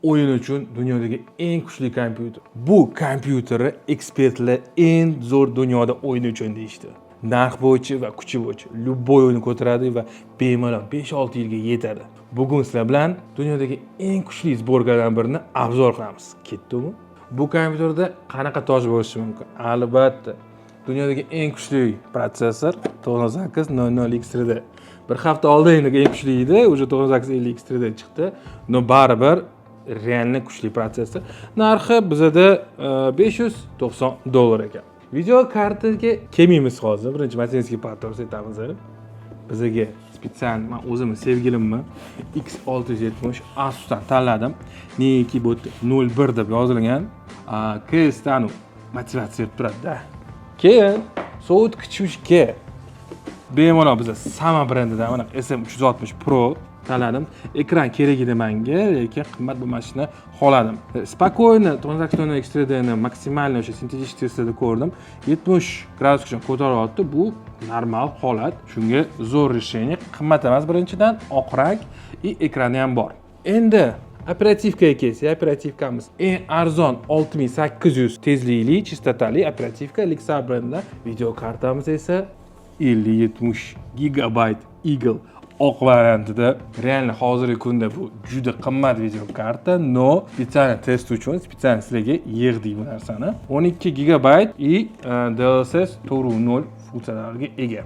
o'yin uchun dunyodagi eng kuchli kompyuter. Bu kompyuterni ekspertlar eng zo'r dunyoda o'yin uchun deyishdi. Narx bo'yicha va kuchi bo'yicha любой o'yinni ko'taradi va bemalol 5-6 yilga yetadi. Bugun sizlar bilan dunyodagi eng kuchli zborkadan birini obzor qilamiz. Ketdimi? Bu kompyuterda qanaqa toj bo'lishi mumkin? Albatta, dunyodagi eng kuchli protsessor 9800X3D. Bir hafta oldin eng kuchli edi, уже 9850X3D chiqdi. No baribir realni kuchli protsessor. Narxi bizada $590 ekan. Video kartaga kelmaymiz hozir. Birinchi Masinskiy patorsi aytamiz. Bizga spesial men o'zim sevgilimni X670 Asus'dan tanladim. Neki bu 01 deb yozilgan. KSdan motivatsiya berib turadi-da. Keyin sovutgichga bemalol biz Sama brendidan mana SM360 Pro tanladim. Ekran kerak edi menga, lekin qimmat bo'lmasini xohladim. Spokойно 9800X3D ni maksimal o'sha sintetik testida ko'rdim. 70 gradusgacha ko'taryapti. Bu normal holat. Shunga zo'r решение, qimmat emas birinchidan, oq rang va ekrani ham bor. Endi operativkaga kelsak, operativkamiz eng arzon 6800 tezlikli, chistotali operativka Lexar brendidan. Video kartamiz esa 50-70 GB Eagle oq variantida. Realni hozirgi kunda bu juda qimmat video karta, no spesial test uchun spesial sizlarga yig'dik bu narsani. 12 GB и DLSS 4.0 funksiyalarga ega.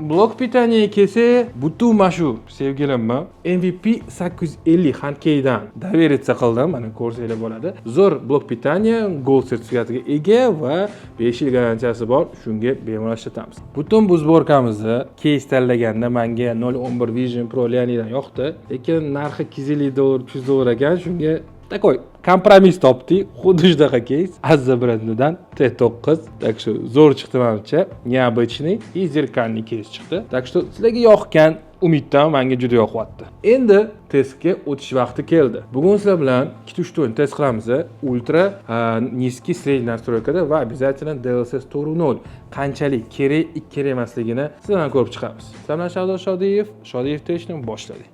Blok pitaniyaga kelsa, butun mashu sevgilimni MVP 850 Hankey'dan довериться qildim. Mana ko'rsanglar bo'ladi. Zo'r blok pitaniya, Gold sertifikatiga ega va 5 yil garantiyasi bor. Shunga bemalol ishlatamiz. Butun bu zborkamizni case tanlaganda menga 011 Vision Pro Leoniddan yoqdi, lekin narxi $250, $300 ekan. Shunga takoy kompromiss topdik. Xuddi shunaqa case Azza brendidan T9. Так что zo'r chiqdi menimcha. Необычный и зеркальный case chiqdi. Так что sizlarga yoqqan umiddan menga juda yoqyapti. Endi testga o'tish vaqti keldi. Bugun sizlar bilan 2-3 o'yin test qilamiz. Ultra, низкий, средний настройкада va обязательно DLSS 4.0 qanchalik kerak, kerak emasligini sizlardan ko'rib chiqamiz. Sizlar bilan Shahzod Shodiyev, Shodiyev testni boshladik.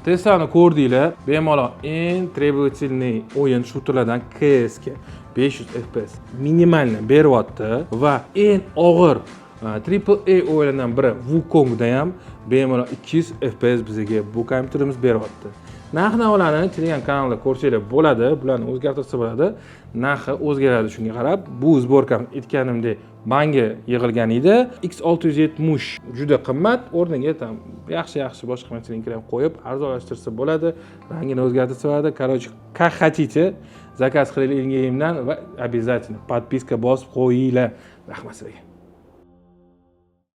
Teslani ko'rdinglar. Bemalol eng требовательный o'yin shooterlardan CS-ga 500 FPS minimalni beryapti va eng og'ir AAA o'yinlardan biri Wukongda ham bemalol 200 FPS bizga bu kompyuterimiz beryapti. Narx-navolarni Telegram kanalida ko'rsanglar bo'ladi. Bularni o'zgartirsa bo'ladi. Narxi o'zgaradi shunga qarab. Bu sborkam aytganimdek manga yig'ilgan edi. X670 juda qimmat. O'rniga tam yaxshi boshqa materiallar ham qo'yib arzonlashtirsa bo'ladi. Rangini o'zgartirsa bo'ladi. Короче, как хотите, zakaz qiling va обязательно подписка bosib qo'yinglar. Rahmat sizlarga.